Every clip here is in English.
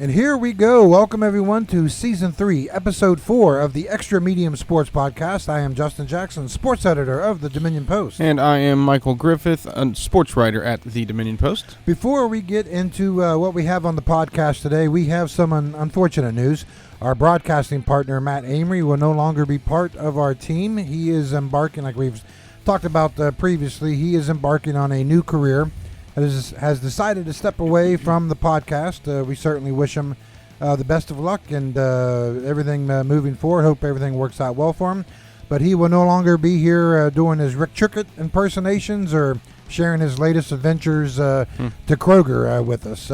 And here we go. Welcome, everyone, to Season 3, Episode 4 of the Extra Medium Sports Podcast. I am Justin Jackson, sports editor of the Dominion Post. And I am Michael Griffith, a sports writer at the Dominion Post. Before we get into what we have on the podcast today, we have some unfortunate news. Our broadcasting partner, Matt Amory, will no longer be part of our team. He is embarking, like we've talked about previously, he is embarking on a new career. Has decided to step away from the podcast. We certainly wish him the best of luck and everything moving forward. Hope everything works out well for him. But he will no longer be here doing his Rick Trickett impersonations or sharing his latest adventures to Kroger with us.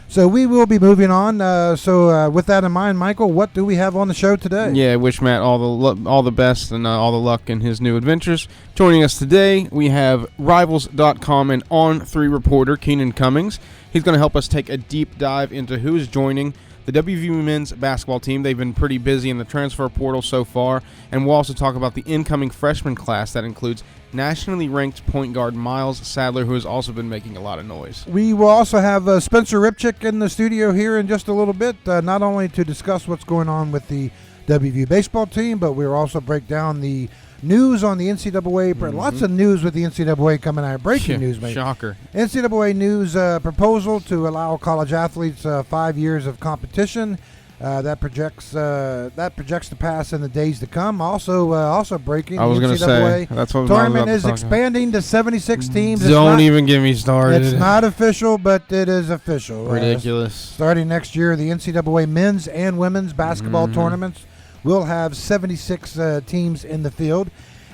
So we will be moving on. So with that in mind, Michael, what do we have on the show today? Yeah, wish Matt all the best and all the luck in his new adventures. Joining us today, we have Rivals.com and On3 reporter Keenan Cummings. He's going to help us take a deep dive into who is joining the WVU men's basketball team. They've been pretty busy in the transfer portal so far, and we'll also talk about the incoming freshman class that includes nationally ranked point guard Miles Sadler, who has also been making a lot of noise. We will also have Spencer Ripchick in the studio here in just a little bit, not only to discuss what's going on with the WVU baseball team, but we'll also break down the news on the NCAA. Lots of news with the NCAA coming out. Breaking news, mate. Shocker. NCAA news proposal to allow college athletes 5 years of competition. That projects to pass in the days to come. Also breaking. I was going to say that's what tournament is expanding to 76 teams. Don't even get me started. It's not official, but it is official. Ridiculous. Starting next year, the NCAA men's and women's basketball tournaments will have 76 teams in the field.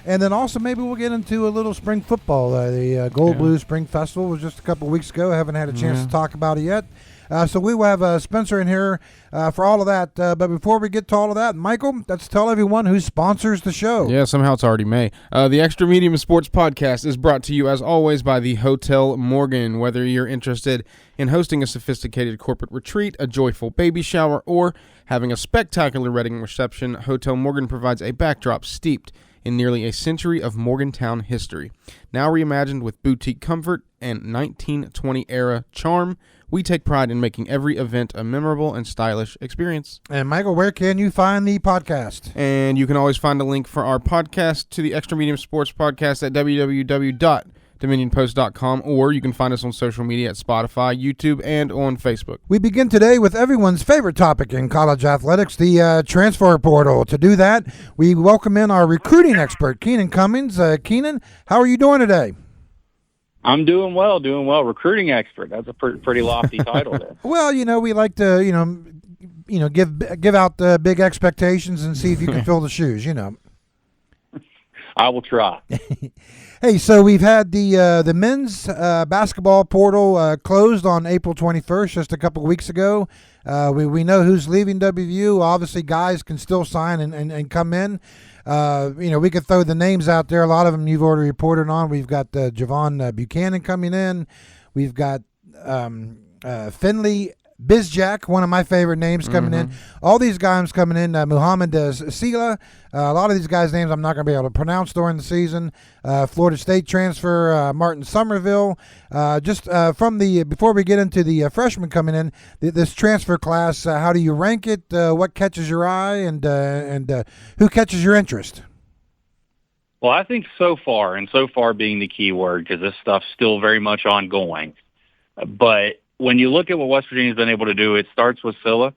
And then also maybe we'll get into a little spring football. The Gold Blue Spring Festival was just a couple weeks ago. I haven't had a chance to talk about it yet. So we will have Spencer in here for all of that. But before we get to all of that, Michael, let's tell everyone who sponsors the show. Yeah, somehow it's already May. The Extra Medium Sports Podcast is brought to you, as always, by the Hotel Morgan. Whether you're interested in hosting a sophisticated corporate retreat, a joyful baby shower, or having a spectacular wedding reception, Hotel Morgan provides a backdrop steeped in nearly a century of Morgantown history. Now reimagined with boutique comfort and 1920-era charm, we take pride in making every event a memorable and stylish experience. And Michael, where can you find the podcast? And you can always find a link for our podcast to the Extra Medium Sports Podcast at www.dominionpost.com, or you can find us on social media at Spotify, YouTube, and on Facebook. We begin today with everyone's favorite topic in college athletics, the transfer portal. To do that, we welcome in our recruiting expert, Keenan Cummings. Keenan, how are you doing today? I'm doing well. Recruiting expert. That's a pretty lofty title there. Well, we like to, give out the big expectations and see if you can fill the shoes, I will try. Hey, so we've had the men's basketball portal closed on April 21st, just a couple of weeks ago. We know who's leaving WVU. Obviously, guys can still sign and come in. We could throw the names out there. A lot of them you've already reported on. We've got Javon Buchanan coming in. We've got Finley Bizjack, one of my favorite names, coming in. All these guys coming in. Muhammad Sila. A lot of these guys' names I'm not going to be able to pronounce during the season. Florida State transfer Martin Somerville. Before we get into the freshmen coming in, this transfer class, how do you rank it? What catches your eye, and who catches your interest? Well, I think so far being the key word, because this stuff's still very much ongoing. But when you look at what West Virginia's been able to do, it starts with Silla,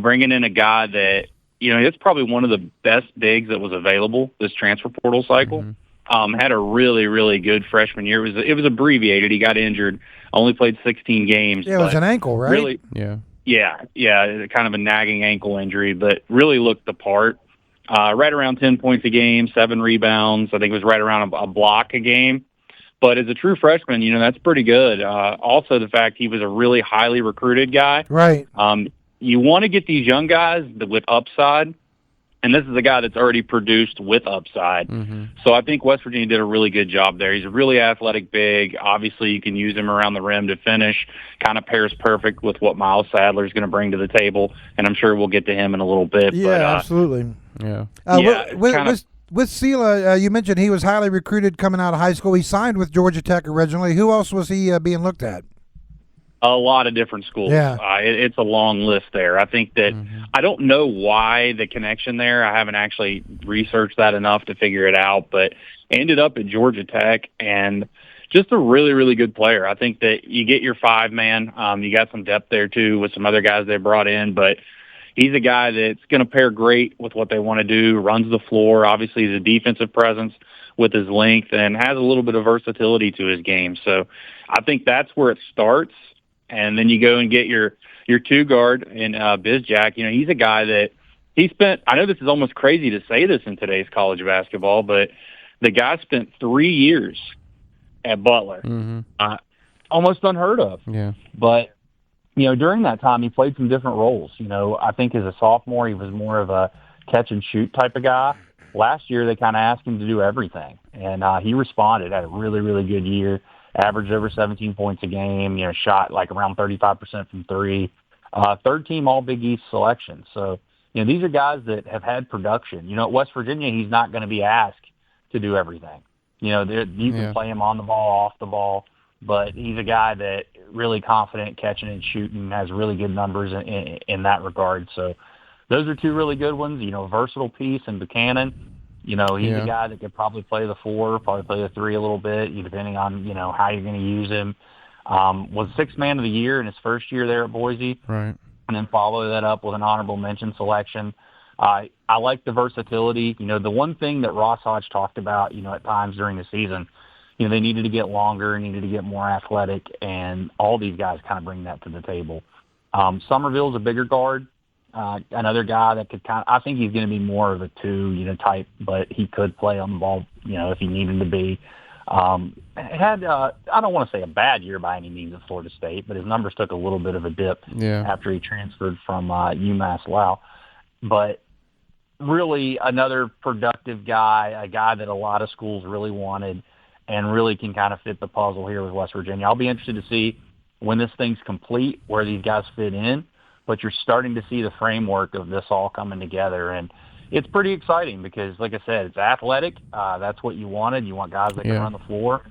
bringing in a guy that, it's probably one of the best bigs that was available this transfer portal cycle. Had a really, really good freshman year. It was abbreviated. He got injured, only played 16 games. Yeah, it was an ankle, right? Really, yeah, kind of a nagging ankle injury, but really looked the part. Right around 10 points a game, 7 rebounds. I think it was right around a block a game. But as a true freshman, that's pretty good. Also, the fact he was a really highly recruited guy. Right. You want to get these young guys with upside, and this is a guy that's already produced with upside. So I think West Virginia did a really good job there. He's a really athletic big. Obviously, you can use him around the rim to finish. Kind of pairs perfect with what Miles Sadler is going to bring to the table, and I'm sure we'll get to him in a little bit. Yeah, absolutely. With Sila, you mentioned he was highly recruited coming out of high school. He signed with Georgia Tech originally. Who else was he being looked at? A lot of different schools. Yeah. It's a long list there. I think that I don't know why the connection there. I haven't actually researched that enough to figure it out, but ended up at Georgia Tech and just a really, really good player. I think that you get your 5-man. You got some depth there too with some other guys they brought in, but he's a guy that's going to pair great with what they want to do, runs the floor. Obviously, he's a defensive presence with his length and has a little bit of versatility to his game. So I think that's where it starts. And then you go and get your 2-guard in Bizjack. He's a guy that he spent, I know this is almost crazy to say this in today's college basketball, but the guy spent 3 years at Butler. Almost unheard of. Yeah. But, during that time, he played some different roles. I think as a sophomore, he was more of a catch-and-shoot type of guy. Last year, they kind of asked him to do everything, and he responded. Had a really, really good year. Averaged over 17 points a game, shot like around 35% from three. Third team All Big East selection. So, these are guys that have had production. At West Virginia, he's not going to be asked to do everything. You can play him on the ball, off the ball, but he's a guy that really confident catching and shooting, has really good numbers in that regard. So those are two really good ones. Versatile piece and Buchanan. He's a guy that could probably play the 4, probably play the 3 a little bit, depending on, how you're going to use him. Was 6th man of the year in his first year there at Boise. Right. And then follow that up with an honorable mention selection. I like the versatility. The one thing that Ross Hodge talked about, at times during the season, they needed to get longer, needed to get more athletic, and all these guys kind of bring that to the table. Somerville's a bigger guard. Another guy that could I think he's going to be more of a 2, type, but he could play on the ball, if he needed to be. Had, I don't want to say a bad year by any means at Florida State, but his numbers took a little bit of a dip after he transferred from UMass Lowell. But really another productive guy, a guy that a lot of schools really wanted and really can kind of fit the puzzle here with West Virginia. I'll be interested to see when this thing's complete where these guys fit in. But you're starting to see the framework of this all coming together. And it's pretty exciting because, like I said, it's athletic. That's what you wanted. You want guys that can run the floor.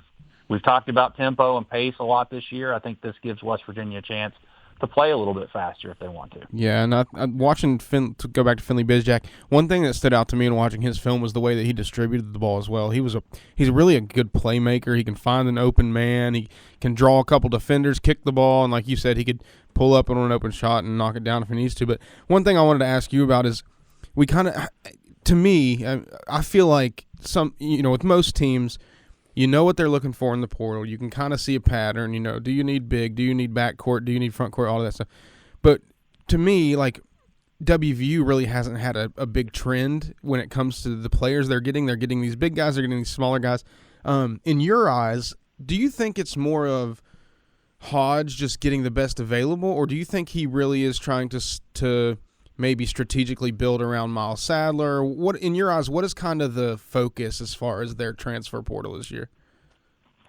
We've talked about tempo and pace a lot this year. I think this gives West Virginia a chance to play a little bit faster if they want to. Yeah, and I'm watching to go back to Finley Bizjack, one thing that stood out to me in watching his film was the way that he distributed the ball as well. He's really a good playmaker. He can find an open man. He can draw a couple defenders, kick the ball, and like you said, he could pull up on an open shot and knock it down if he needs to. But one thing I wanted to ask you about is we kind of, to me, I feel like with most teams, what they're looking for in the portal. You can kind of see a pattern, do you need big? Do you need backcourt? Do you need front court? All of that stuff. But to me, like, WVU really hasn't had a big trend when it comes to the players they're getting. They're getting these big guys. They're getting these smaller guys. In your eyes, do you think it's more of Hodge just getting the best available, or do you think he really is trying to maybe strategically build around Miles Sadler? What, in your eyes, what is kind of the focus as far as their transfer portal this year?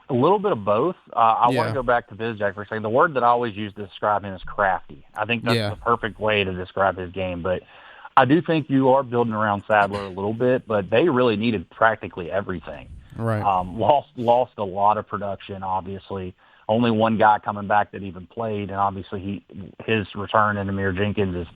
A little bit of both. I want to go back to Bizjack for a second. The word that I always use to describe him is crafty. I think that's the perfect way to describe his game. But I do think you are building around Sadler a little bit, but they really needed practically everything. Right. Lost a lot of production, obviously. Only one guy coming back that even played, and obviously his return in Amir Jenkins is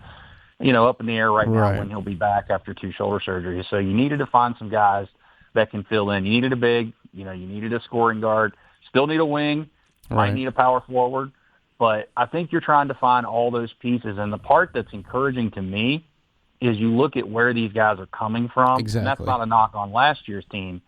up in the air right now when he'll be back after 2 shoulder surgeries. So you needed to find some guys that can fill in. You needed a big, you needed a scoring guard. Still need a wing. Might need a power forward. But I think you're trying to find all those pieces. And the part that's encouraging to me is you look at where these guys are coming from. Exactly. And that's not a knock on last year's team.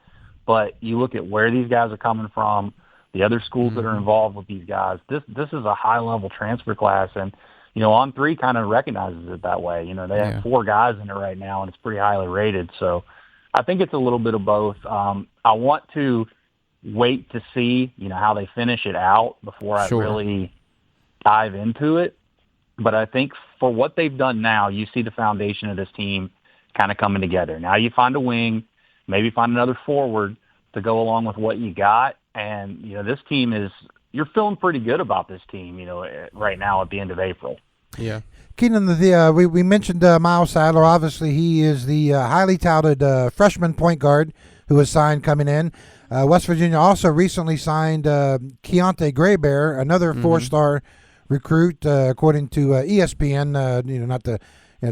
But you look at where these guys are coming from, the other schools that are involved with these guys. This is a high-level transfer class. And On3 kind of recognizes it that way. They have 4 guys in it right now, and it's pretty highly rated. So I think it's a little bit of both. I want to wait to see, how they finish it out before I really dive into it. But I think for what they've done now, you see the foundation of this team kind of coming together. Now you find a wing, maybe find another forward to go along with what you got. And, this team you're feeling pretty good about this team, right now at the end of April. Yeah. Keenan, we mentioned Miles Sadler. Obviously, he is the highly touted freshman point guard who was signed coming in. West Virginia also recently signed Keontae Graybear, another 4-star recruit, according to ESPN. Not to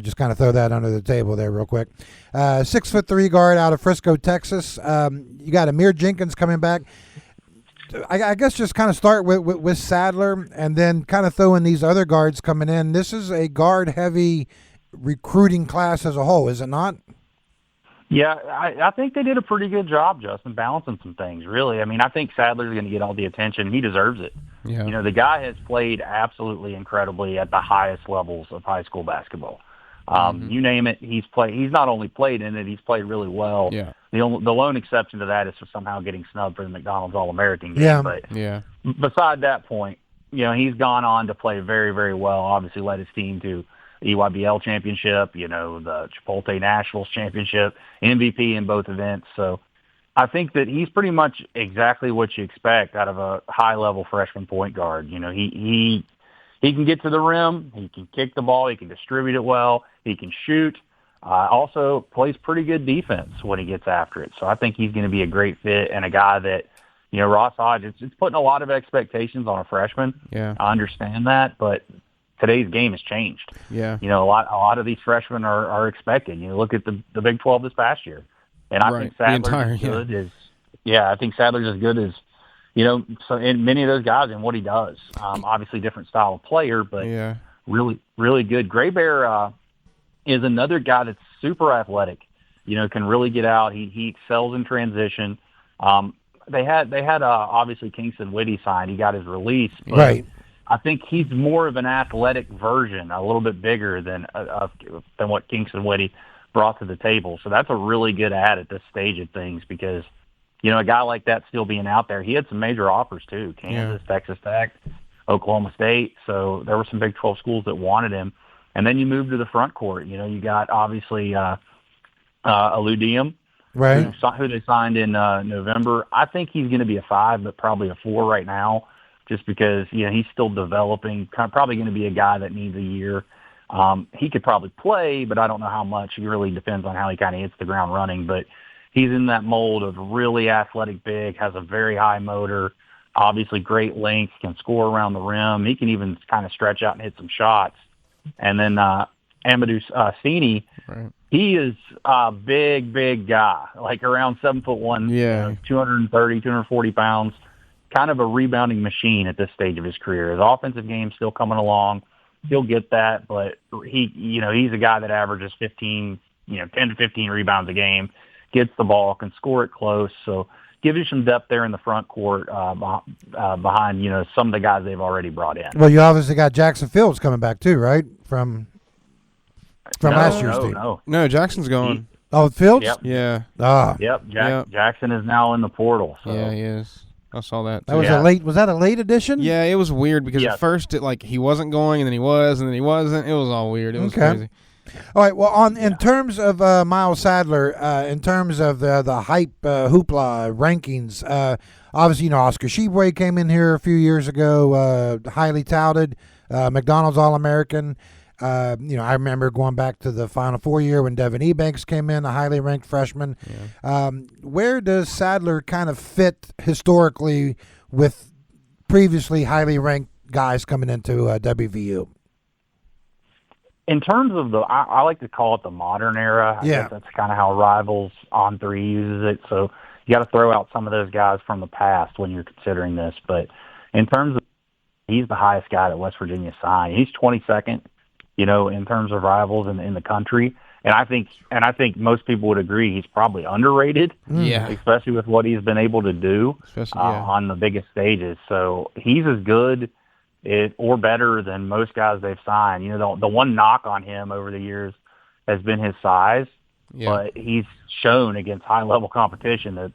just kind of throw that under the table there real quick. 6'3" guard out of Frisco, Texas. You got Amir Jenkins coming back. I guess just kind of start with Sadler and then kind of throw in these other guards coming in. This is a guard-heavy recruiting class as a whole, is it not? Yeah, I think they did a pretty good job, Justin, balancing some things, really. I mean, I think Sadler's going to get all the attention. He deserves it. Yeah. The guy has played absolutely incredibly at the highest levels of high school basketball. You name it, he's played. He's not only played in it, he's played really well. Yeah. The lone exception to that is for somehow getting snubbed for the McDonald's All-American game. Yeah. But Yeah. beside that point, he's gone on to play very, very well. Obviously led his team to the EYBL championship, the Chipotle Nationals championship, MVP in both events. So I think that he's pretty much exactly what you expect out of a high-level freshman point guard. He can get to the rim. He can kick the ball. He can distribute it well. He can shoot. Also plays pretty good defense when he gets after it. So I think he's going to be a great fit and a guy that, Ross Hodge, it's putting a lot of expectations on a freshman. Yeah. I understand that, but today's game has changed. Yeah. A lot of these freshmen are expected. Look at the Big 12 this past year. And I think Sadler's I think Sadler's as good as, so in many of those guys and what he does. Obviously different style of player, but really, really good. Gray Bear is another guy that's super athletic, can really get out. He excels in transition. They had obviously Kingston Whitty signed. He got his release. But Right. I think he's more of an athletic version, a little bit bigger than what Kingston Whitty brought to the table. So that's a really good add at this stage of things because, a guy like that still being out there, he had some major offers too, Kansas, Texas Tech, Oklahoma State. So there were some Big 12 schools that wanted him. And then you move to the front court. You got obviously Aludium, Right. who they signed in November. I think he's going to be a 5, but probably a 4 right now just because, he's still developing, probably going to be a guy that needs a year. He could probably play, but I don't know how much. It really depends on how he kind of hits the ground running. But he's in that mold of really athletic big, has a very high motor, obviously great length, can score around the rim. He can even kind of stretch out and hit some shots. And then Amadou Sini, Right. he is a big guy, like around 7'1", 230, 240 pounds, kind of a rebounding machine at this stage of his career. His offensive game's still coming along. He'll get that, but he's a guy that averages 10 to 15 rebounds a game, gets the ball, can score it close. So gives you some depth there in the front court behind, some of the guys they've already brought in. Well, you obviously got Jackson Fields coming back too, right? From last year's team. No, Jackson's going. Fields? Yep. Yeah. Yep. Jackson is now in the portal. So. Yeah, he is. I saw that. That was was that a late addition? Yeah, it was weird because at first he wasn't going and then he was and then he wasn't. It was all weird. It was crazy. All right. Well, in terms of Miles Sadler, in terms of the hype hoopla rankings, obviously Oscar Tshiebwe came in here a few years ago, highly touted, McDonald's All-American. I remember going back to the Final Four year when Devin Ebanks came in, a highly ranked freshman. Yeah. Where does Sadler kind of fit historically with previously highly ranked guys coming into WVU? In terms of I like to call it the modern era. I guess that's kind of how Rivals on 3 uses it. So you got to throw out some of those guys from the past when you're considering this. But in terms of, he's the highest guy that West Virginia signed. He's 22nd. In terms of Rivals in the country. And I think most people would agree he's probably underrated. Yeah. Especially with what he's been able to do on the biggest stages. So he's as good or better than most guys they've signed. The one knock on him over the years has been his size. Yeah. But he's shown against high-level competition that,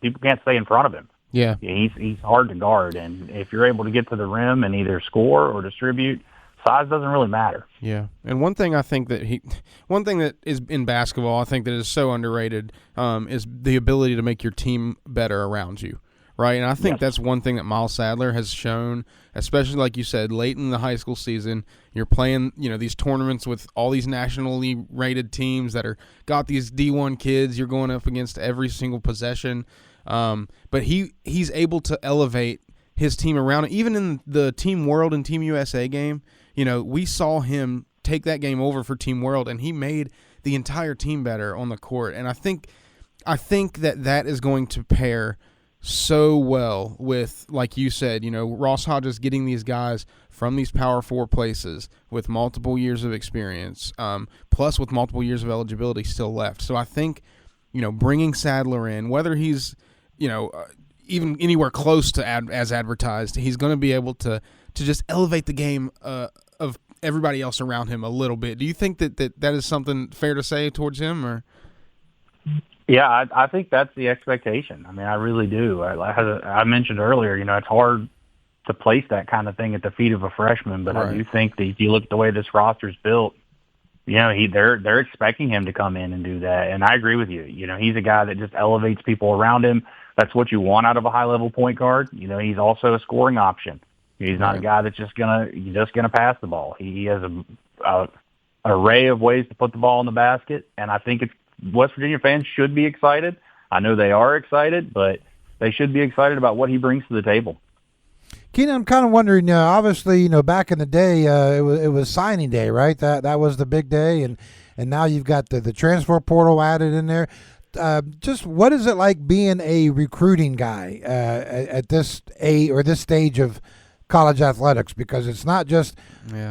people can't stay in front of him. Yeah. He's hard to guard. And if you're able to get to the rim and either score or distribute, size doesn't really matter. Yeah, and one thing that is in basketball, I think that is so underrated, is the ability to make your team better around you, right? And I think that's one thing that Miles Sadler has shown, especially like you said, late in the high school season. You're playing, these tournaments with all these nationally rated teams that got these D1 kids. You're going up against every single possession, but he's able to elevate his team around him. Even in the Team World and Team USA game, we saw him take that game over for Team World, and he made the entire team better on the court. And I think that is going to pair so well with, like you said, Ross Hodges getting these guys from these Power 4 places with multiple years of experience, plus with multiple years of eligibility still left. So I think, bringing Sadler in, whether he's, even anywhere close to as advertised, he's going to be able to just elevate the game of everybody else around him a little bit. Do you think that is something fair to say towards him, or? Yeah, I think that's the expectation. I mean, I really do. I mentioned earlier, it's hard to place that kind of thing at the feet of a freshman, but right. I do think that if you look at the way this roster's built, they're expecting him to come in and do that. And I agree with you. He's a guy that just elevates people around him. That's what you want out of a high-level point guard. He's also a scoring option. He's not a guy that's just gonna pass the ball. He has a array of ways to put the ball in the basket, and I think West Virginia fans should be excited. I know they are excited, but they should be excited about what he brings to the table. Keenan, I'm kind of wondering, obviously, back in the day, it was signing day, right? That was the big day, and now you've got the transfer portal added in there. Just what is it like being a recruiting guy at this stage of college athletics? Because it's not just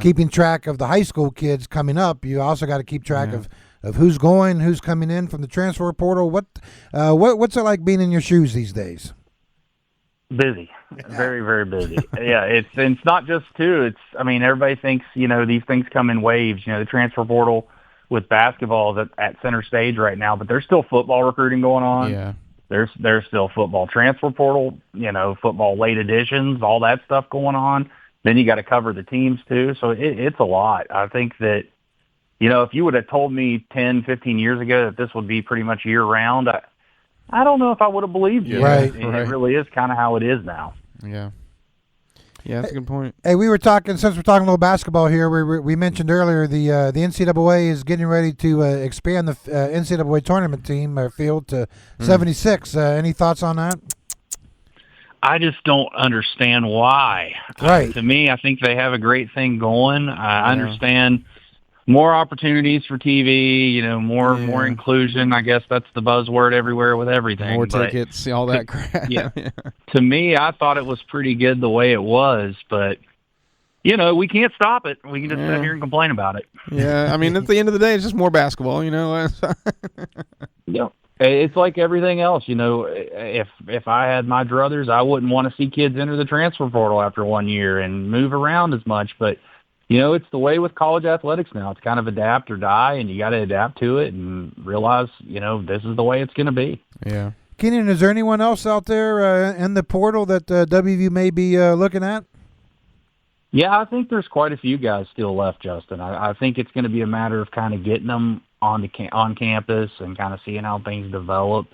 keeping track of the high school kids coming up. You also got to keep track of who's going, who's coming in from the transfer portal. What's it like being in your shoes these days? Busy, very, very busy. Yeah, it's not just everybody thinks these things come in waves. The transfer portal with basketball is at center stage right now, but there's still football recruiting going on. Yeah, there's still football transfer portal. Football late editions, all that stuff going on. Then you got to cover the teams too, so it's a lot. I think that. If you would have told me 10, 15 years ago that this would be pretty much year-round, I don't know if I would have believed you. Right. It really is kind of how it is now. Yeah. Yeah, that's a good point. Hey, since we're talking a little basketball here, we mentioned earlier the NCAA is getting ready to expand the NCAA tournament team field to 76. Any thoughts on that? I just don't understand why. Right. To me, I think they have a great thing going. I understand more opportunities for TV, more inclusion. I guess that's the buzzword everywhere with everything. More tickets, all that crap. Yeah. To me, I thought it was pretty good the way it was, but we can't stop it. We can just sit here and complain about it. Yeah, I mean, at the end of the day, it's just more basketball, Yeah. It's like everything else, if I had my druthers, I wouldn't want to see kids enter the transfer portal after 1 year and move around as much, but it's the way with college athletics now. It's kind of adapt or die, and you got to adapt to it and realize, this is the way it's going to be. Yeah. Keenan, is there anyone else out there in the portal that WVU may be looking at? Yeah, I think there's quite a few guys still left, Justin. I think it's going to be a matter of kind of getting them on campus and kind of seeing how things develop.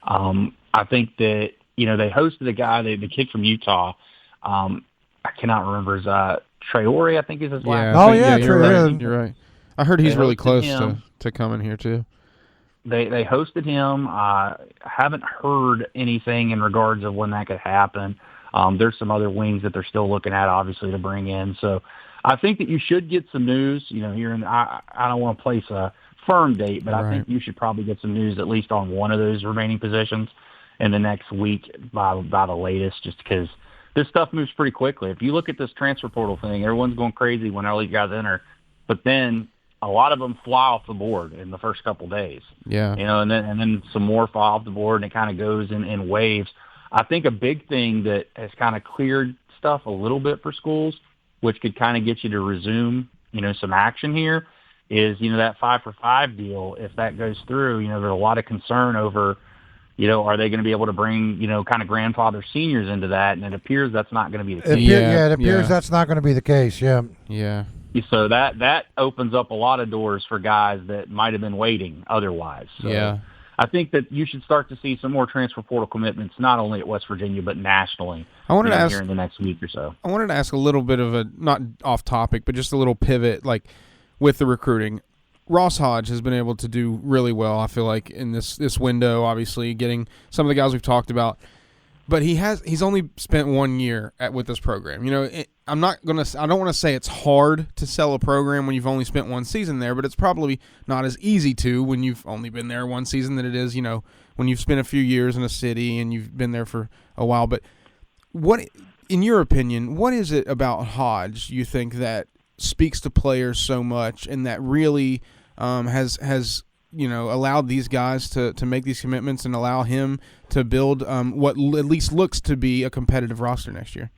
I think that, they hosted a guy, the kid from Utah. I cannot remember his Traore, I think is his last name. Oh, yeah, Traore. You're right. I heard he's really close to coming here, too. They hosted him. I haven't heard anything in regards of when that could happen. There's some other wings that they're still looking at, obviously, to bring in. So I think that you should get some news, here. I don't want to place a firm date, but I think you should probably get some news at least on one of those remaining positions in the next week by the latest, just because this stuff moves pretty quickly. If you look at this transfer portal thing, everyone's going crazy when all these guys enter, but then a lot of them fly off the board in the first couple of days. Yeah. And then some more fly off the board, and it kind of goes in waves. I think a big thing that has kind of cleared stuff a little bit for schools, which could kind of get you to resume, some action here, is, that 5-for-5 deal. If that goes through, there's a lot of concern over, are they going to be able to bring, kind of grandfather seniors into that? And it appears that's not going to be the case. It appears that's not going to be the case, yeah. Yeah. So that opens up a lot of doors for guys that might have been waiting otherwise. So yeah. I think that you should start to see some more transfer portal commitments, not only at West Virginia, but nationally. I wanted to ask here in the next week or so. I wanted to ask a little bit of a, not off topic, but just a little pivot, like with the recruiting. Ross Hodge has been able to do really well, I feel like, in this window, obviously, getting some of the guys we've talked about. but he's only spent 1 year with this program. You know, I don't want to say it's hard to sell a program when you've only spent one season there, but it's probably not as easy to when you've only been there one season than it is, you know, when you've spent a few years in a city and you've been there for a while. But what, in your opinion, what is it about Hodge you think that speaks to players so much and that really has you know, allowed these guys to make these commitments and allow him to build what at least looks to be a competitive roster next year?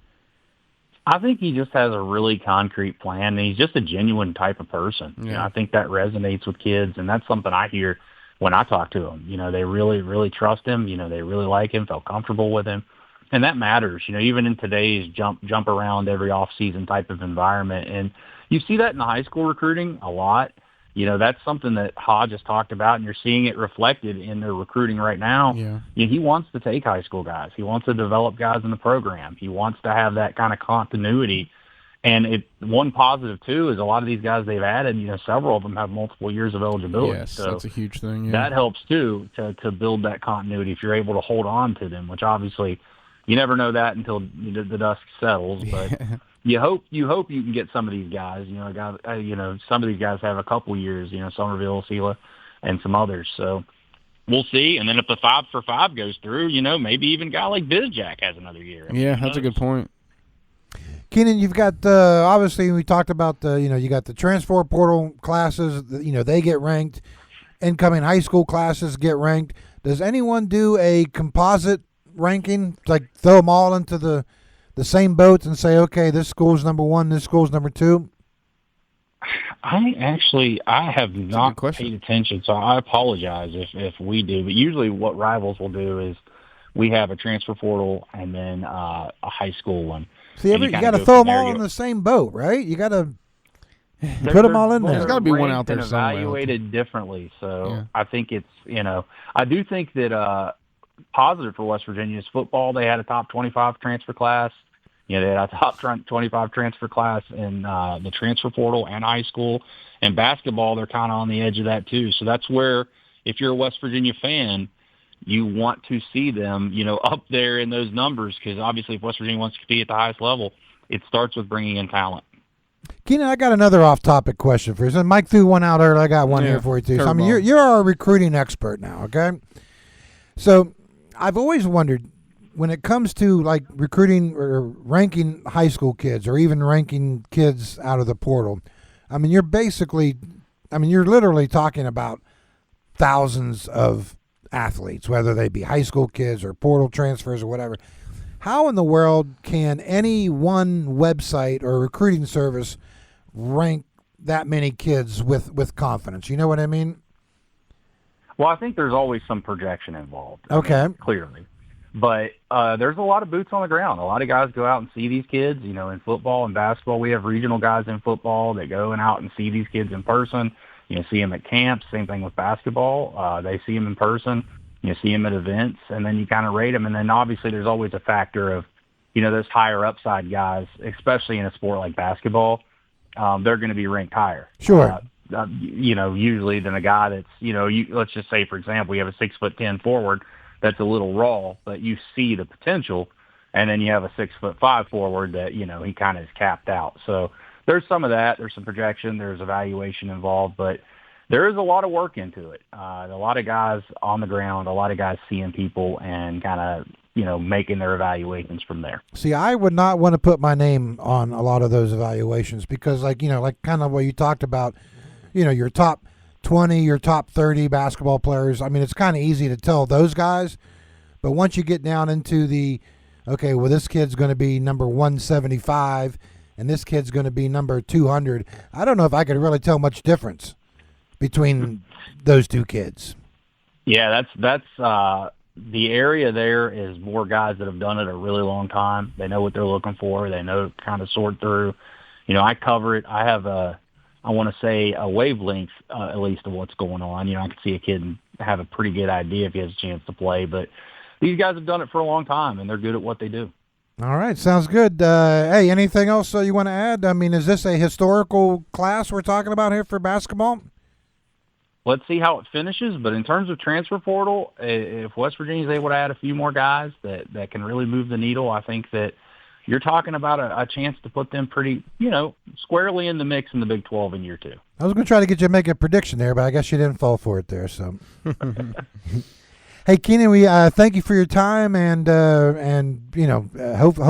I think he just has a really concrete plan, and he's just a genuine type of person. Yeah. You know, I think that resonates with kids, and that's something I hear when I talk to them. You know, they really, really trust him. You know, they really like him, felt comfortable with him, and that matters. You know, even in today's jump around every off-season type of environment, and you see that in the high school recruiting a lot. You know, that's something that Hodge has talked about, and you're seeing it reflected in their recruiting right now. Yeah. You know, he wants to take high school guys. He wants to develop guys in the program. He wants to have that kind of continuity. And one positive, too, is a lot of these guys they've added, you know, several of them have multiple years of eligibility. Yes, so that's a huge thing. Yeah. that helps, too, to build that continuity if you're able to hold on to them, which obviously you never know that until the dust settles. But you hope you can get some of these guys. You know, some of these guys have a couple years. You know, Somerville, Sela, and some others. So we'll see. And then if the 5-for-5 goes through, you know, maybe even a guy like Bizjack has another year. Yeah, that's a good point. Keenan, you've got obviously we talked about you got the transfer portal classes. You know, they get ranked. Incoming high school classes get ranked. Does anyone do a composite ranking, like throw them all into the same boats and say, okay, this school's number 1, this school's number 2? I have not paid attention, so I apologize if we do. But usually what Rivals will do is we have a transfer portal and then a high school one. See, you got to throw them all in the same boat, right? You got to put them all in there. There's got to be one out there somewhere. Evaluated differently, so yeah. I think it's, you know, I do think that positive for West Virginia is football. They had a top 25 transfer class. You know, they had a top 25 transfer class in the transfer portal and high school. And basketball, they're kind of on the edge of that too. So that's where, if you're a West Virginia fan, you want to see them, you know, up there in those numbers, because obviously if West Virginia wants to compete at the highest level, it starts with bringing in talent. Keenan, I got another off-topic question for you. So Mike threw one out earlier. I got one here for you too. So, I mean, you're our recruiting expert now, okay? So I've always wondered, when it comes to like recruiting or ranking high school kids or even ranking kids out of the portal, I mean, you're literally talking about thousands of athletes, whether they be high school kids or portal transfers or whatever. How in the world can any one website or recruiting service rank that many kids with confidence? You know what I mean? Well, I think there's always some projection involved. Okay. Clearly. But there's a lot of boots on the ground. A lot of guys go out and see these kids. You know, in football and basketball, we have regional guys in football that go out and see these kids in person. You know, see them at camps. Same thing with basketball. They see them in person. You see them at events, and then you kind of rate them. And then obviously there's always a factor of, you know, those higher upside guys, especially in a sport like basketball, they're going to be ranked higher. Sure. You know, usually than a guy that's, you know, let's just say, for example, you have a 6'10" forward that's a little raw, but you see the potential, and then you have a 6'5" forward that, you know, he kind of is capped out. So there's some of that. There's some projection. There's evaluation involved, but there is a lot of work into it. A lot of guys on the ground, a lot of guys seeing people and kind of, you know, making their evaluations from there. See, I would not want to put my name on a lot of those evaluations because, like, you know, like kind of what you talked about, you know, your top 20, your top 30 basketball players. I mean, it's kind of easy to tell those guys, but once you get down into okay, well, this kid's going to be number 175 and this kid's going to be number 200, I don't know if I could really tell much difference between those two kids. Yeah, that's the area there is more guys that have done it a really long time. They know what they're looking for. They know kind of sort through. You know, I cover it. I have I want to say a wavelength at least of what's going on. You know, I can see a kid and have a pretty good idea if he has a chance to play. But these guys have done it for a long time, and they're good at what they do. All right, sounds good. Hey, anything else you want to add? I mean, is this a historical class we're talking about here for basketball? let's see how it finishes. But in terms of transfer portal, if West Virginia is able to add a few more guys that can really move the needle, I think that you're talking about a chance to put them pretty, squarely in the mix in the Big 12 in year 2. I was going to try to get you to make a prediction there, but I guess you didn't fall for it there. So, hey, Keenan, we thank you for your time, and hope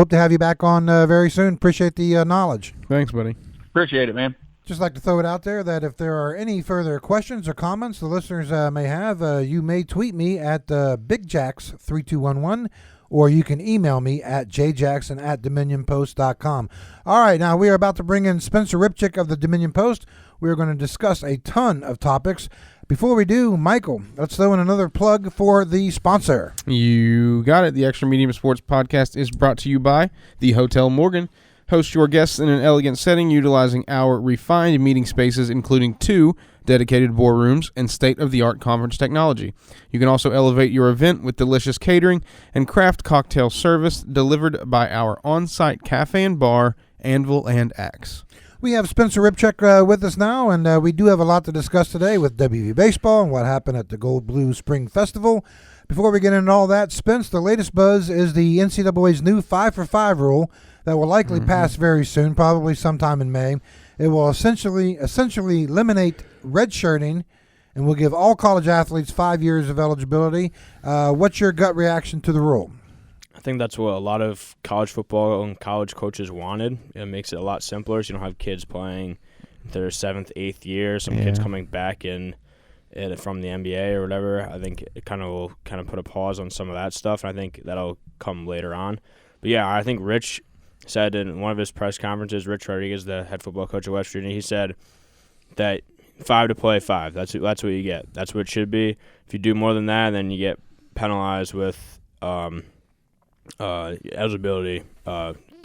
to have you back on very soon. Appreciate the knowledge. Thanks, buddy. Appreciate it, man. Just like to throw it out there that if there are any further questions or comments the listeners may have, you may tweet me at BigJax3211, or you can email me at jjackson@dominionpost.com. All right, now we are about to bring in Spencer Ripchick of the Dominion Post. We are going to discuss a ton of topics. Before we do, Michael, let's throw in another plug for the sponsor. You got it. The Extra Medium Sports Podcast is brought to you by the Hotel Morgan. Host your guests in an elegant setting utilizing our refined meeting spaces, including 2 dedicated boardrooms and state-of-the-art conference technology. You can also elevate your event with delicious catering and craft cocktail service delivered by our on-site cafe and bar, Anvil and Axe. We have Spencer Ripchick with us now, and we do have a lot to discuss today with WV Baseball and what happened at the Gold Blue Spring Festival. Before we get into all that, Spence, the latest buzz is the NCAA's new 5-for-5 rule that will likely pass very soon, probably sometime in May. It will essentially eliminate redshirting and will give all college athletes 5 years of eligibility. What's your gut reaction to the rule? I think that's what a lot of college football and college coaches wanted. It makes it a lot simpler, so you don't have kids playing their 7th, 8th year, some kids coming back in from the NBA or whatever. I think it will put a pause on some of that stuff, and I think that'll come later on. But, yeah, I think Rich said in one of his press conferences, Rich Rodriguez, the head football coach of West Virginia, he said that 5 to play 5. That's what you get. That's what it should be. If you do more than that, then you get penalized with eligibility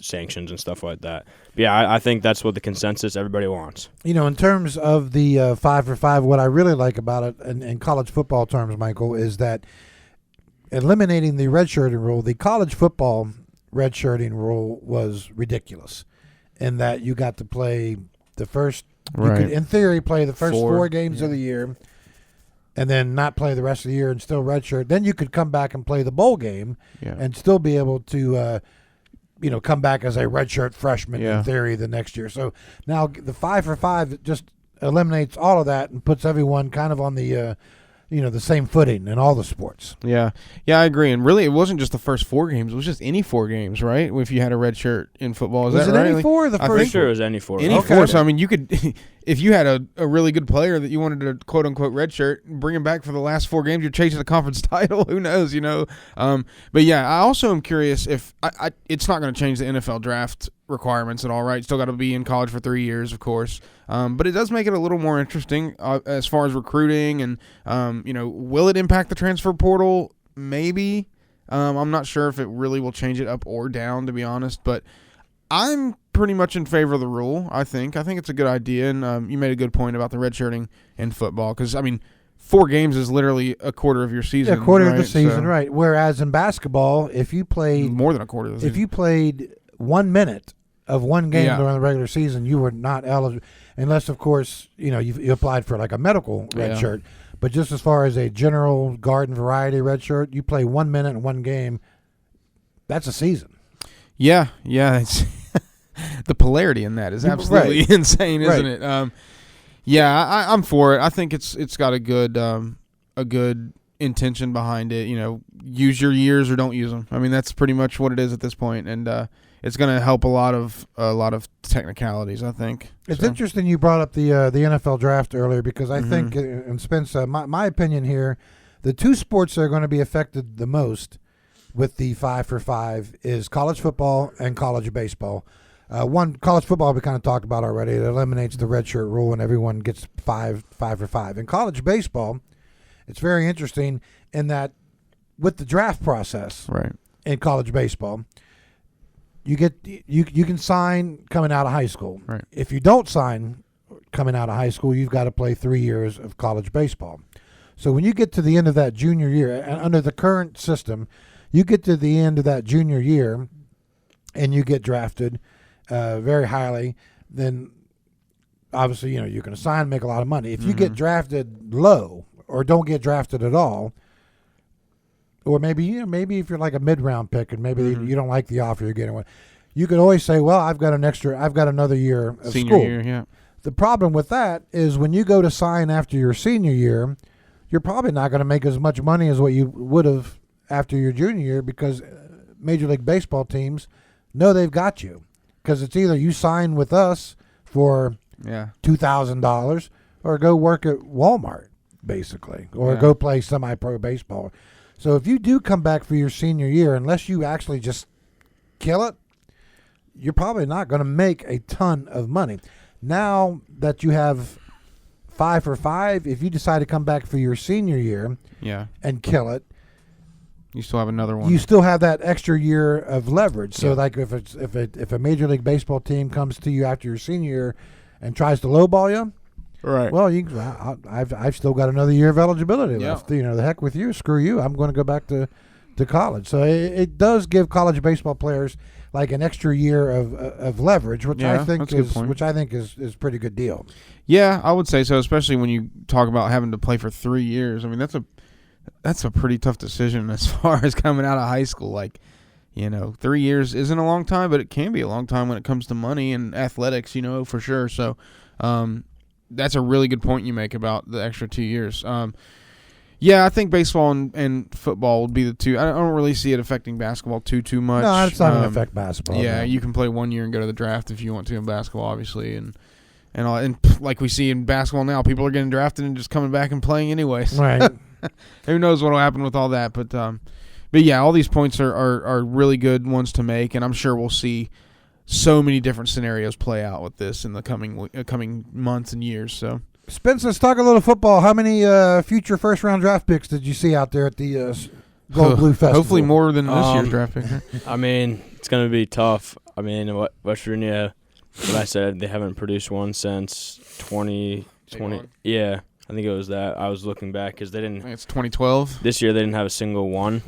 sanctions and stuff like that. But yeah, I think that's what the consensus everybody wants. In terms of the 5-for-5, what I really like about it in college football terms, Michael, is that eliminating the redshirting rule, the college football redshirting rule was ridiculous in that you got to play the first, you could, in theory, play the first 4 games of the year and then not play the rest of the year and still redshirt. Then you could come back and play the bowl game and still be able to, come back as a redshirt freshman in theory the next year. So now the 5-for-5 just eliminates all of that and puts everyone kind of on the the same footing in all the sports. Yeah, I agree. And really, it wasn't just the first 4 games. It was just any 4 games, right? If you had a red shirt in football. Is that right? Any 4 or the first? I'm pretty sure it was any 4. Any 4. So, I mean, you could, if you had a really good player that you wanted to quote-unquote red shirt, bring him back for the last 4 games, you're chasing a conference title. Who knows, But, yeah, I also am curious if it's not going to change the NFL draft requirements at all, right? Still got to be in college for 3 years, of course. But it does make it a little more interesting as far as recruiting and, will it impact the transfer portal? Maybe. I'm not sure if it really will change it up or down, to be honest. But I'm pretty much in favor of the rule, I think. I think it's a good idea. And you made a good point about the redshirting in football because, 4 games is literally a quarter of your season. A quarter of the season, right. Whereas in basketball, if you played more than a quarter of the season. If you played 1 minute of one game during the regular season, you were not eligible, unless, of course, you applied for like a medical red shirt. But just as far as a general garden variety red shirt, you play 1 minute in one game, that's a season. Yeah, it's the polarity in that is absolutely insane, isn't it? I'm for it. I think it's got a good intention behind it. Use your years or don't use them. That's pretty much what it is at this point, and it's going to help a lot of technicalities, I think. It's interesting you brought up the NFL draft earlier because I think, and Spence, my opinion here, the 2 sports that are going to be affected the most with the 5-for-5 is college football and college baseball. College football we kind of talked about already. It eliminates the redshirt rule and everyone gets 5-for-5. In college baseball, it's very interesting in that with the draft process in college baseball, you can sign coming out of high school. Right. If you don't sign coming out of high school, you've got to play 3 years of college baseball. So when you get to the end of that junior year, under the current system, you get to the end of that junior year and you get drafted very highly, then obviously, you can sign, make a lot of money. If you get drafted low or don't get drafted at all, or maybe if you're like a mid-round pick and maybe you don't like the offer you're getting, you could always say, well, I've got another year of Senior school. year, yeah. The problem with that is when you go to sign after your senior year, you're probably not going to make as much money as what you would have after your junior year, because Major League Baseball teams know they've got you, because it's either you sign with us for $2,000 or go work at Walmart, basically, or go play semi-pro baseball. So if you do come back for your senior year, unless you actually just kill it, you're probably not going to make a ton of money. Now that you have 5 for 5, if you decide to come back for your senior year and kill it, you still have another one. You still have that extra year of leverage. So like if a Major League Baseball team comes to you after your senior year and tries to lowball you, right? Well, I've still got another year of eligibility left. The heck with you, screw you. I'm going to go back to college. So it does give college baseball players like an extra year of leverage, which I think is pretty good deal. Yeah, I would say so, especially when you talk about having to play for 3 years. I mean, that's a pretty tough decision as far as coming out of high school. Like, 3 years isn't a long time, but it can be a long time when it comes to money and athletics, for sure. So that's a really good point you make about the extra 2 years. I think baseball and football would be the two. I don't really see it affecting basketball too much. No, it's not going to affect basketball. Yeah, you can play 1 year and go to the draft if you want to in basketball, obviously. And like we see in basketball now, people are getting drafted and just coming back and playing anyways. Right. Who knows what will happen with all that. But yeah, all these points are really good ones to make, and I'm sure we'll see so many different scenarios play out with this in the coming months and years. So, Spence, let's talk a little football. How many future first-round draft picks did you see out there at the Gold Blue Festival? Hopefully more than this year's draft pick. I mean, it's going to be tough. I mean, West Virginia, what I said, they haven't produced one since 2020. Yeah, I think it was that. I was looking back because they didn't. I think it's 2012. This year they didn't have a single one.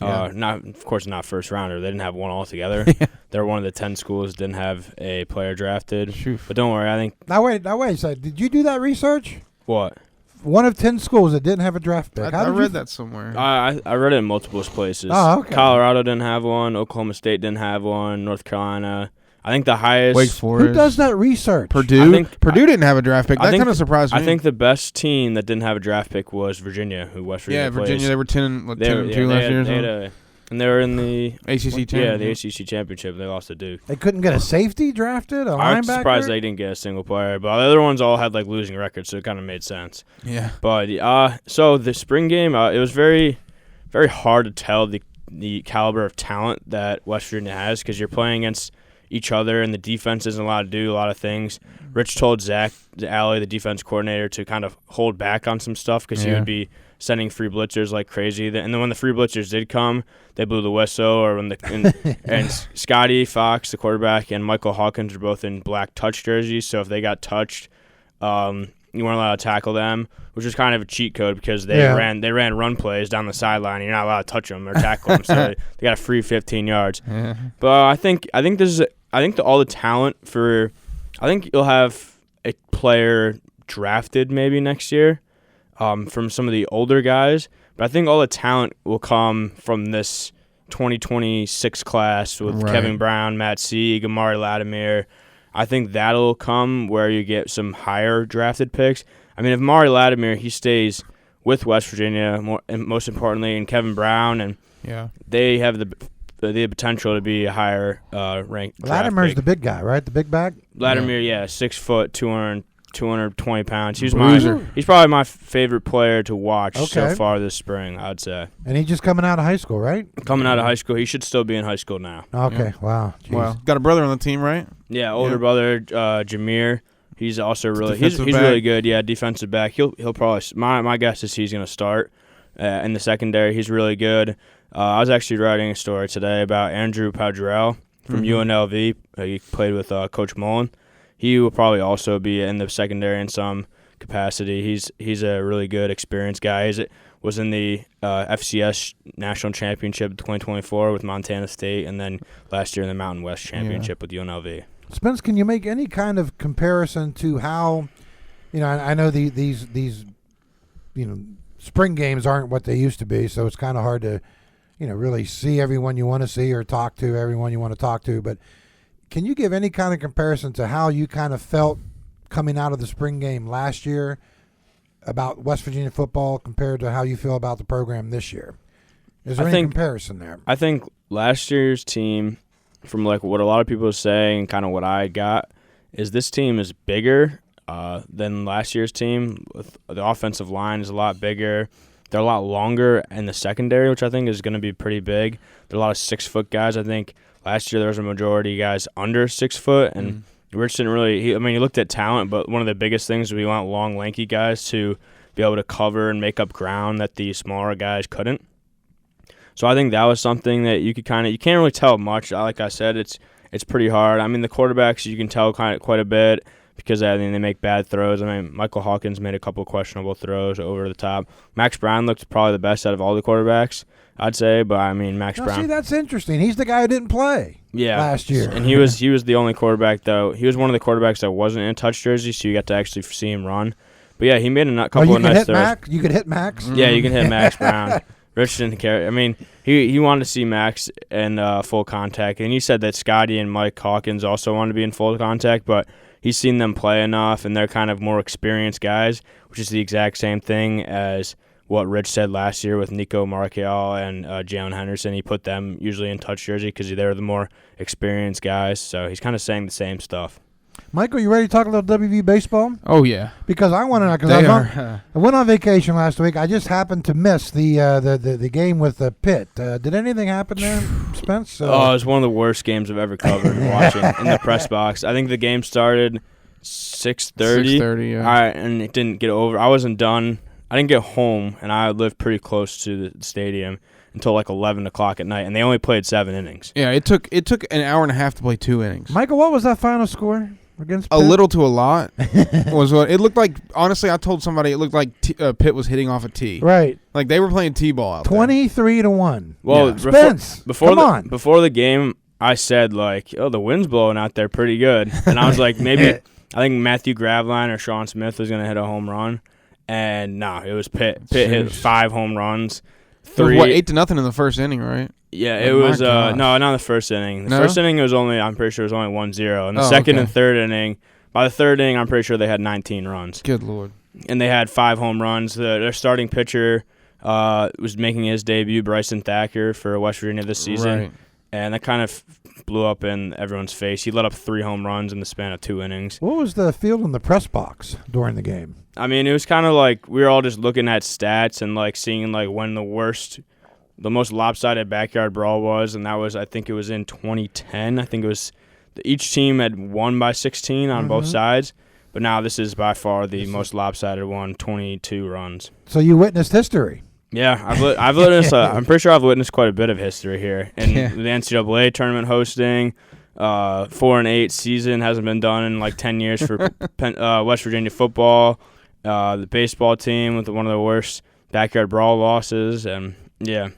Yeah. Of course, not first rounder. They didn't have one altogether. They're one of the 10 schools that didn't have a player drafted. But don't worry, I think. Now wait. So did you do that research? What? One of 10 schools that didn't have a draft pick. I read that somewhere. I read it in multiple places. Oh, okay. Colorado didn't have one. Oklahoma State didn't have one. North Carolina. I think the highest. Wake Forest. Who does that research? Purdue. Purdue didn't have a draft pick. That kind of surprised me. I think the best team that didn't have a draft pick was Virginia, who West Virginia plays. Virginia. They were 10-2 last year. And they were in the ACC championship. Yeah, the ACC championship. They lost to Duke. They couldn't get a safety drafted, I'm surprised they didn't get a single player. But the other ones all had like losing records, so it kind of made sense. Yeah. But so the spring game, it was very, very hard to tell the caliber of talent that West Virginia has, because you're playing against each other, and the defense isn't allowed to do a lot of things. Rich told Zach Alley, the defense coordinator, to kind of hold back on some stuff because he would be sending free blitzers like crazy. And then when the free blitzers did come, they blew the whistle. Or when and Scotty Fox, the quarterback, and Michael Hawkins were both in black touch jerseys. So if they got touched, you weren't allowed to tackle them, which was kind of a cheat code because they ran run plays down the sideline, and you're not allowed to touch them or tackle them. So they got a free 15 yards. Yeah. But I think all the talent for. I think you'll have a player drafted maybe next year from some of the older guys. But I think all the talent will come from this 2026 class with Kevin Brown, Matt Sieg, Amari Latimer. I think that'll come where you get some higher drafted picks. I mean, if Amari Latimer, he stays with West Virginia, most importantly, and Kevin Brown, and they have the potential to be a higher ranked. Latimer's the big guy, right? The big back? Latimer, 6 foot, 220 pounds. He's probably my favorite player to watch so far this spring, I'd say. And he's just coming out of high school, right? Coming out of high school. He should still be in high school now. Okay, wow. Jeez. Wow. Got a brother on the team, right? Yeah, older brother, Jameer. He's also he's really good. Yeah, defensive back. He'll probably my guess is he's going to start in the secondary. He's really good. I was actually writing a story today about Andrew Padrell from UNLV. He played with Coach Mullen. He will probably also be in the secondary in some capacity. He's a really good, experienced guy. He was in the FCS National Championship 2024 with Montana State, and then last year in the Mountain West Championship with UNLV. Spence, can you make any kind of comparison to how, I know these spring games aren't what they used to be, so it's kind of hard to, really see everyone you want to see or talk to everyone you want to talk to. But can you give any kind of comparison to how you kind of felt coming out of the spring game last year about West Virginia football compared to how you feel about the program this year? Is there any comparison there? I think last year's team, from like what a lot of people are saying and kind of what I got, is this team is bigger than last year's team. The offensive line is a lot bigger. They're a lot longer in the secondary, which I think is going to be pretty big. There are a lot of 6-foot guys. I think last year there was a majority of guys under 6 foot, and Rich didn't really. He looked at talent, but one of the biggest things we want long, lanky guys to be able to cover and make up ground that the smaller guys couldn't. So I think that was something that you can't really tell much. Like I said, it's pretty hard. I mean, the quarterbacks you can tell quite a bit because they make bad throws. I mean, Michael Hawkins made a couple of questionable throws over the top. Max Brown looked probably the best out of all the quarterbacks, I'd say. But I mean, Max Brown. See, that's interesting. He's the guy who didn't play. Last year, and he was the only quarterback though. He was one of the quarterbacks that wasn't in a touch jersey, so you got to actually see him run. But yeah, he made a couple of nice throws. You could hit Max. Yeah, you can hit Max Brown. Rich didn't care. I mean, he wanted to see Max in full contact, and he said that Scotty and Mike Hawkins also wanted to be in full contact, but he's seen them play enough, and they're kind of more experienced guys, which is the exact same thing as what Rich said last year with Nico Marchial and Jalen Henderson. He put them usually in touch jersey because they're the more experienced guys, so he's kind of saying the same stuff. Michael, you ready to talk a little WV baseball? Oh, yeah. Because I want to know, because I went on vacation last week. I just happened to miss the game with Pitt. Did anything happen there, Spence? It was one of the worst games I've ever covered watching in the press box. I think the game started 6:30. 6:30, yeah. And it didn't get over. I wasn't done. I didn't get home, and I lived pretty close to the stadium until like 11 o'clock at night, and they only played 7 innings. Yeah, it took an hour and a half to play 2 innings. Michael, what was that final score against Pitt? A little to a lot was what it looked like. Honestly, I told somebody it looked like Pitt was hitting off a tee. Right. Like they were playing T-ball out 23-1. Well, yeah. Spence, before the game, I said like, "Oh, the wind's blowing out there pretty good," and I was like, maybe I think Matthew Gravline or Sean Smith was going to hit a home run, and no, it was Pitt. Pitt hit 5 home runs. 3 8-0 in the first inning, right? Yeah, it was no, not the first inning. The first inning I'm pretty sure it was only 1-0. And the second and third inning, by the third inning, I'm pretty sure they had 19 runs. Good Lord. And they had 5 home runs. Their starting pitcher was making his debut, Bryson Thacker, for West Virginia this season. Right. And that kind of blew up in everyone's face. He let up 3 home runs in the span of 2 innings. What was the feel in the press box during the game? I mean, it was kind of like we were all just looking at stats and like seeing like when the most lopsided backyard brawl was, and that was, I think it was in 2010. I think it was each team had won by 16 on both sides, but now this is by far the most lopsided one, 22 runs. So you witnessed history. Yeah, I've witnessed. I'm pretty sure I've witnessed quite a bit of history here, and the NCAA tournament hosting. 4-8 season hasn't been done in like 10 years for West Virginia football. The baseball team with one of the worst backyard brawl losses, and yeah.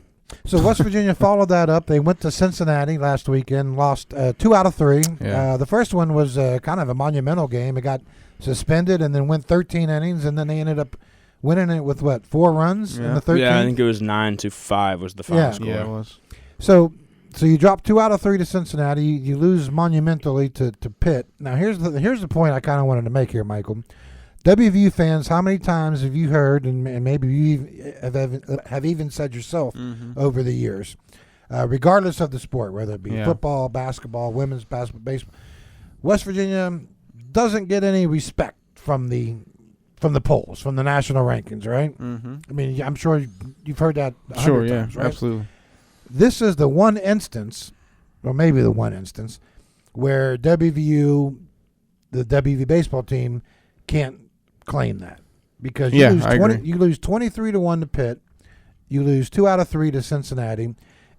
So West Virginia followed that up. They went to Cincinnati last weekend, lost 2 out of 3. Yeah. The first one was kind of a monumental game. It got suspended and then went 13 innings, and then they ended up winning it with, 4 runs in the 13th? Yeah, I think it was 9-5 was the final score. Yeah, it was. So you drop 2 out of 3 to Cincinnati. You lose monumentally to Pitt. Now, here's the point I kind of wanted to make here, Michael. WVU fans, how many times have you heard, and maybe you have even said yourself over the years, regardless of the sport, whether it be football, basketball, women's basketball, baseball, West Virginia doesn't get any respect from the polls, from the national rankings, right? Mm-hmm. I mean, I'm sure you've heard that 100 times, right? Absolutely. This is the one instance, or maybe the one instance, where WVU, the WV baseball team, can't claim that because you lose 23-1 to Pitt, you lose 2 out of 3 to Cincinnati,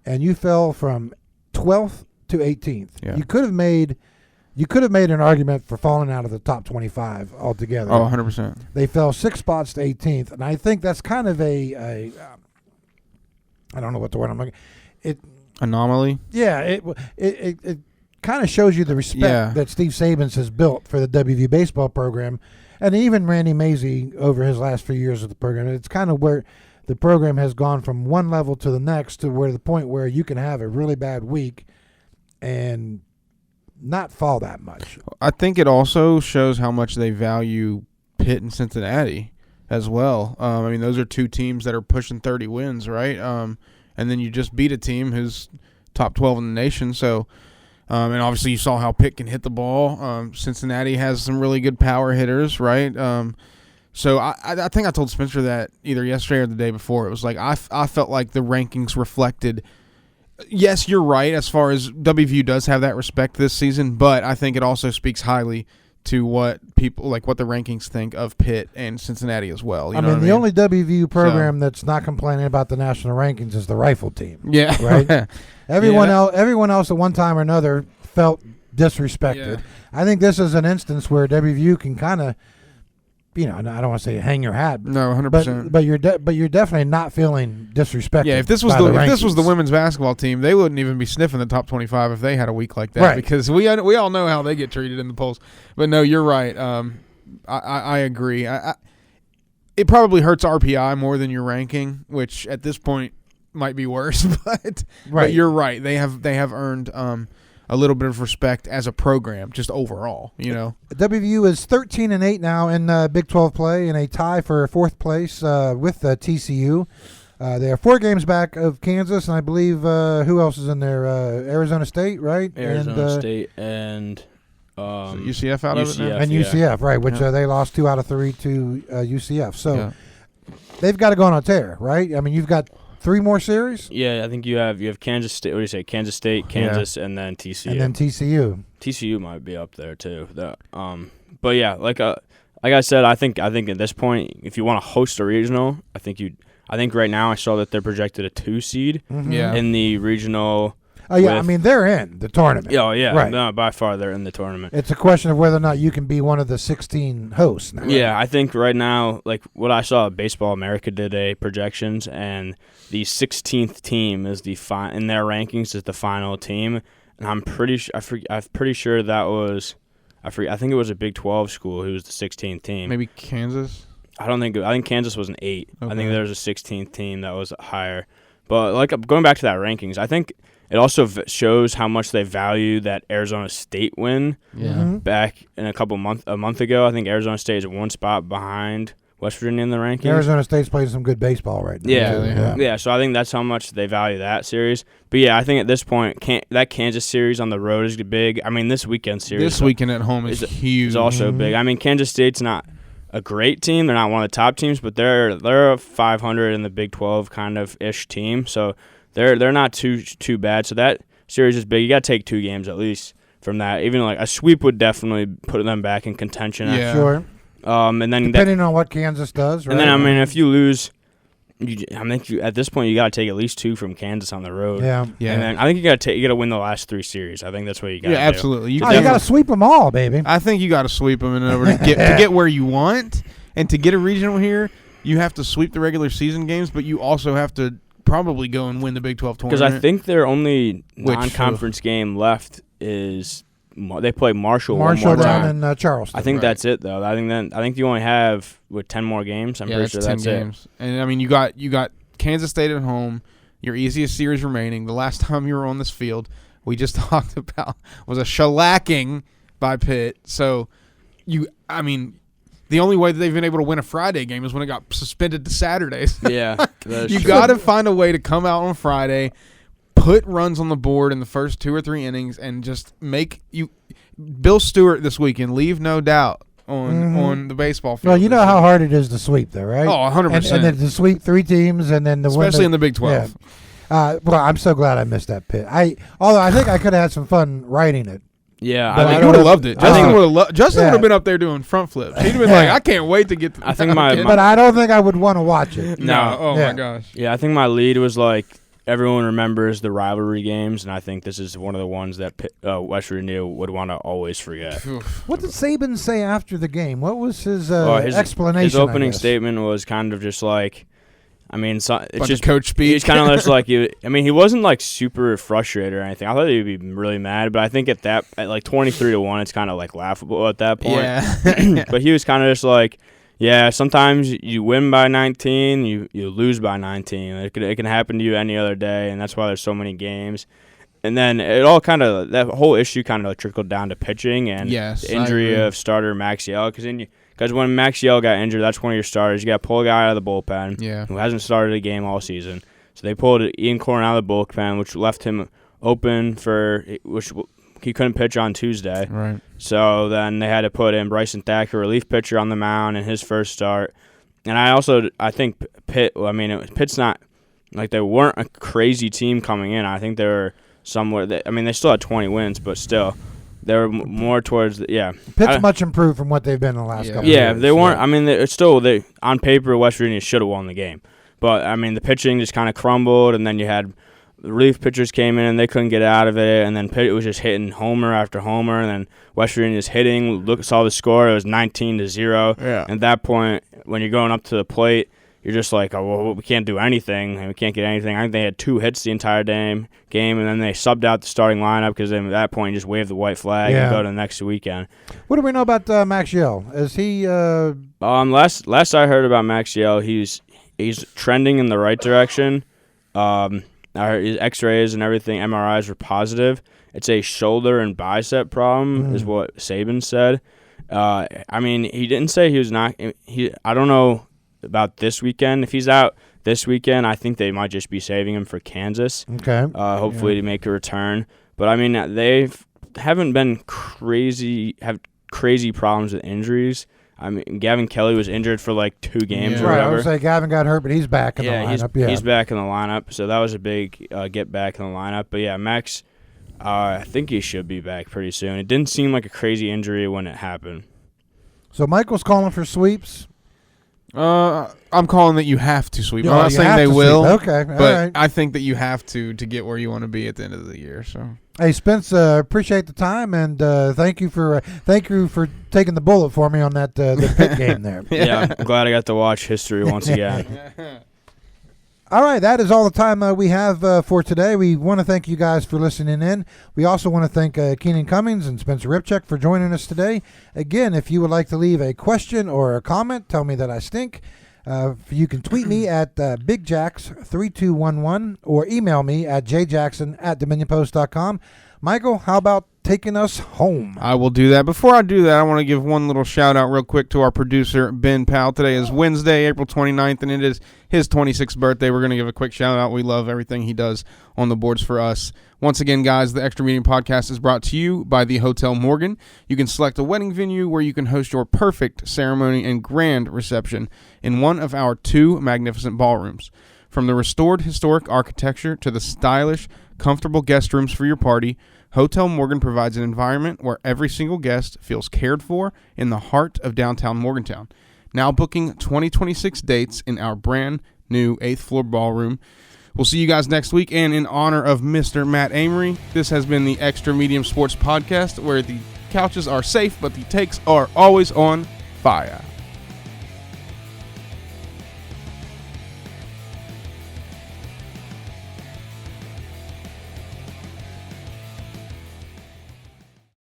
and you fell from 12th to 18th. Yeah. You could have made an argument for falling out of the top 25 altogether. Oh, 100%. They fell 6 spots to 18th, and I think that's kind of I don't know what the word I'm looking. Anomaly. Yeah, it kind of shows you the respect that Steve Sabins has built for the WVU baseball program, and even Randy Mazey over his last few years of the program. It's kind of where the program has gone from one level to the next to where the point where you can have a really bad week and not fall that much. I think it also shows how much they value Pitt and Cincinnati as well. I mean, those are two teams that are pushing 30 wins, right? And then you just beat a team who's top 12 in the nation. So, and obviously you saw how Pitt can hit the ball. Cincinnati has some really good power hitters, right? So I think I told Spencer that either yesterday or the day before. It was like I felt like the rankings reflected. Yes, you're right as far as WVU does have that respect this season, but I think it also speaks highly to what people like what the rankings think of Pitt and Cincinnati as well. You know what I mean? The only WVU program that's not complaining about the national rankings is the rifle team. Yeah, right. Everyone else at one time or another felt disrespected. Yeah. I think this is an instance where WVU can kind of, I don't want to say hang your hat. No, 100%. But you're definitely not feeling disrespected. Yeah, if this was the women's basketball team, they wouldn't even be sniffing the top 25 if they had a week like that. Right. Because we all know how they get treated in the polls. But no, you're right. I agree. It probably hurts RPI more than your ranking, which at this point might be worse. But you're right. They have earned a little bit of respect as a program, just overall, WVU is 13-8 now in Big 12 play, in a tie for fourth place with TCU. They are 4 games back of Kansas, and I believe who else is in there? Arizona State, right? Arizona State and UCF out of it now? And UCF, right? Which they lost 2 out of 3 to UCF. So they've got to go on a tear, right? I mean, you've got 3 more series? Yeah, I think you have Kansas State. What do you say? Kansas State, Kansas, and then TCU. And then TCU. TCU might be up there too. But yeah, like I said, I think at this point, if you want to host a regional, I think right now I saw that they're projected a 2 seed in the regional. Oh yeah, I mean they're in the tournament. Oh yeah, right. No, by far they're in the tournament. It's a question of whether or not you can be one of the 16 hosts now. Yeah, I think right now, like what I saw, Baseball America did a projections, and the 16th team is in their rankings is the final team, and I'm pretty sure that was I think it was a Big 12 school who was the 16th team. Maybe Kansas. I think Kansas was an 8. Okay. I think there was a 16th team that was higher. But like going back to that rankings, I think it also shows how much they value that Arizona State win. Mm-hmm. Back in a month ago, I think Arizona State is 1 spot behind West Virginia in the rankings. Arizona State's playing some good baseball right now. Yeah. So I think that's how much they value that series. But yeah, I think at this point, that Kansas series on the road is big. I mean, this weekend series. This weekend at home is huge. Is also big. I mean, Kansas State's not a great team. They're not one of the top teams, but they're a 500 in the Big 12 kind of ish team. So they're not too bad. So that series is big. You got to take 2 games at least from that. Even like a sweep would definitely put them back in contention. Yeah. Sure. And then depending on what Kansas does, right? And then I mean, if you lose, at this point you got to take at least 2 from Kansas on the road. Yeah. And then I think you got to win the last 3 series. I think that's what you got. Yeah, absolutely. You got to sweep them all, baby. I think you got to sweep them in order to get where you want, and to get a regional here, you have to sweep the regular season games, but you also have to probably go and win the Big 12 tournament. Because I think their only non-conference game left is they play Marshall one more time. down in Charleston. I think that's it though. I think you only have 10 more games. I'm pretty sure that's 10 games. And I mean, you got Kansas State at home, your easiest series remaining. The last time you were on this field, we just talked about, was a shellacking by Pitt. So the only way that they've been able to win a Friday game is when it got suspended to Saturdays. Yeah. You got to find a way to come out on Friday, put runs on the board in the first 2 or 3 innings, and just make you – Bill Stewart this weekend, leave no doubt on the baseball field. Well, you know how hard it is to sweep, though, right? Oh, 100%. And then to sweep 3 teams and then to win. Especially in the Big 12. Yeah. Well, I'm so glad I missed that Pitt. Although I think I could have had some fun writing it. Yeah, I would have loved it. Justin would have been up there doing front flips. He'd have been like, I can't wait to get to I think but I don't think I would want to watch it. No. Oh, my gosh. Yeah, I think my lead was like, everyone remembers the rivalry games, and I think this is one of the ones that West Virginia would want to always forget. What did Saban say after the game? What was his explanation? His opening statement was kind of just like, I mean, it's just coach speak. He's kind of just like he wasn't like super frustrated or anything. I thought he'd be really mad, but I think at like 23-1, it's kind of like laughable at that point. Yeah. But he was kind of just like, yeah, sometimes you win by 19, you lose by 19. It can happen to you any other day, and that's why there's so many games. And then that whole issue kind of trickled down to pitching and the injury of starter Maxiel, because when Maxiel got injured, that's one of your starters. You got to pull a guy out of the bullpen who hasn't started a game all season. So they pulled Ian Corn out of the bullpen, which left him open which he couldn't pitch on Tuesday. Right. So then they had to put in Bryson Thacker, relief pitcher, on the mound in his first start. And I think Pitt's not like they weren't a crazy team coming in. I think they were somewhere they still had 20 wins, but still they were more towards Pitt's much improved from what they've been in the last couple of years. Yeah, they weren't. I mean, it's still on paper West Virginia should have won the game, but I mean the pitching just kind of crumbled, and then you had the relief pitchers came in and they couldn't get out of it, and then Pitt was just hitting homer after homer, and then West Virginia's hitting. Saw the score; it was 19-0. Yeah. At that point, when you're going up to the plate, you're just like, oh, well, we can't do anything, and we can't get anything. I think they had 2 hits the entire game, and then they subbed out the starting lineup because at that point you just wave the white flag and go to the next weekend. What do we know about Maxiel? Is he? Last I heard about Maxiel, he's trending in the right direction. I heard his X-rays and everything, MRIs were positive. It's a shoulder and bicep problem, is what Saban said. I mean, he didn't say he was not. I don't know about this weekend. If he's out this weekend, I think they might just be saving him for Kansas. Okay. Hopefully to make a return. But I mean, they haven't been crazy problems with injuries. I mean, Gavin Kelly was injured for like 2 games or right, whatever. I would say Gavin got hurt, but he's back in the lineup. He's back in the lineup, so that was a big get back in the lineup. But yeah, Max, I think he should be back pretty soon. It didn't seem like a crazy injury when it happened. So Michael's calling for sweeps. I'm calling that you have to sweep. Oh, I'm not saying they will. Okay, but right. I think that you have to get where you want to be at the end of the year. So, hey Spence, appreciate the time, and thank you for taking the bullet for me on that the Pitt game there. Yeah, I'm glad I got to watch history once again. All right, that is all the time we have for today. We want to thank you guys for listening in. We also want to thank Keenan Cummings and Spencer Ripcheck for joining us today. Again, if you would like to leave a question or a comment, tell me that I stink. You can tweet me at BigJax3211 or email me at jjackson@dominionpost.com. Michael, how about taking us home? I will do that. Before I do that, I want to give one little shout out real quick to our producer, Ben Powell. Today is Wednesday, April 29th, and it is his 26th birthday. We're going to give a quick shout out. We love everything he does on the boards for us. Once again, guys, the Extra Meeting Podcast is brought to you by the Hotel Morgan. You can select a wedding venue where you can host your perfect ceremony and grand reception in one of our 2 magnificent ballrooms. From the restored historic architecture to the stylish, comfortable guest rooms for your party, Hotel Morgan provides an environment where every single guest feels cared for in the heart of downtown Morgantown. Now booking 2026 dates in our brand new 8th floor ballroom. We'll see you guys next week, and in honor of Mr. Matt Amory, this has been the Extra Medium Sports Podcast, where the couches are safe, but the takes are always on fire.